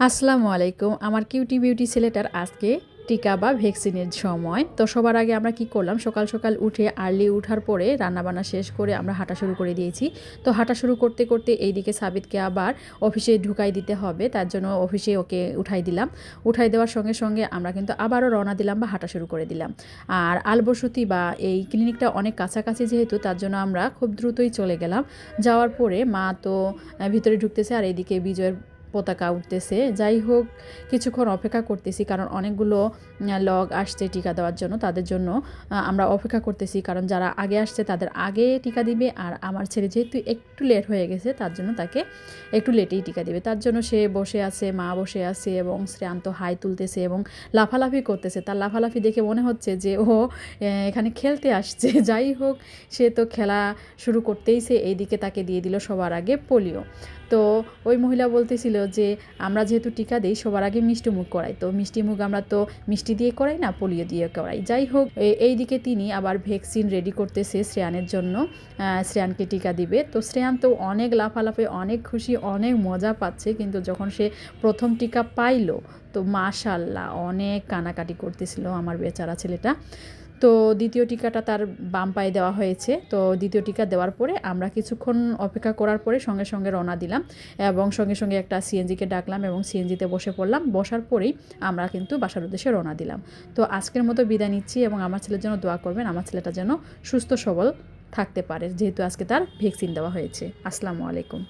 আসসালামু আলাইকুম। আমার কিউটি বিউটি ছেলেটার আজকে টিকা বা ভ্যাকসিনের সময়। তো সবার আগে আমরা কি করলাম, সকাল সকাল উঠে আর্লি উঠার পরে রান্নাবান্না শেষ করে আমরা হাঁটা শুরু করে দিয়েছি। তো হাঁটা শুরু করতে করতে এইদিকে সাবিতকে আবার অফিসে ঢুকাই দিতে হবে, তার জন্য অফিসে ওকে উঠাই দিলাম। উঠাই দেওয়ার সঙ্গে সঙ্গে আমরা কিন্তু আবারও রওনা দিলাম বা হাঁটা শুরু করে দিলাম। আর আলবসতি বা এই ক্লিনিকটা অনেক কাছাকাছি যেহেতু, তার জন্য আমরা খুব দ্রুতই চলে গেলাম। যাওয়ার পরে মা তো ভিতরে ঢুকতেছে আর এইদিকে বিজয়ের পতাকা উঠতেছে। যাই হোক, কিছুক্ষণ অপেক্ষা করতেছি কারণ অনেকগুলো লগ আসছে টিকা দেওয়ার জন্য, তাদের জন্য আমরা অপেক্ষা করতেছি। কারণ যারা আগে আসছে তাদের আগে টিকা দিবে, আর আমার ছেলে যেহেতু একটু লেট হয়ে গেছে তার জন্য তাকে একটু লেটেই টিকা দিবে। তার জন্য সে বসে আছে, মা বসে আছে এবং শ্রেয়ান্ত হাই তুলতেছে এবং লাফালাফি করতেছে। তার লাফালাফি দেখে মনে হচ্ছে যে ও এখানে খেলতে আসছে। যাই হোক, সে তো খেলা শুরু করতেই সে এইদিকে তাকে দিয়ে দিল সবার আগে পোলিও। তো ওই মহিলা বলতেছিল যে আমরা যেহেতু টিকা দিই সবার আগে মিষ্টি মুখ করাই, তো মিষ্টি মুখ আমরা তো মিষ্টি দিয়ে করাই না, পোলিও দিয়ে করাই। যাই হোক, এইদিকে তিনি আবার ভ্যাকসিন রেডি করতেছে শ্রেয়ানের জন্য, শ্রেয়ানকে টিকা দিবে। তো শ্রেয়ান তো অনেক লাফালাফি, অনেক খুশি, অনেক মজা পাচ্ছে। কিন্তু যখন সে প্রথম টিকা পাইলো তো মাশাআল্লাহ অনেক কানাকাটি করতেছিল আমার বেচারা ছেলেটা। তো দ্বিতীয় টিকাটা তার বাম পায়ে দেওয়া হয়েছে। তো দ্বিতীয় টিকা দেওয়ার পরে আমরা কিছুক্ষণ অপেক্ষা করার পরে সঙ্গে সঙ্গে রওনা দিলাম এবং সঙ্গে সঙ্গে একটা সিএনজিকে ডাকলাম এবং সিএনজিতে বসে পড়লাম। বসার পরেই আমরা কিন্তু বাসার উদ্দেশ্যে রওনা দিলাম। তো আজকের মতো বিদায় নিচ্ছি এবং আমার ছেলের জন্য দোয়া করবেন, আমার ছেলেটা যেন সুস্থ সবল থাকতে পারে, যেহেতু আজকে তার ভ্যাকসিন দেওয়া হয়েছে। আসসালামু আলাইকুম।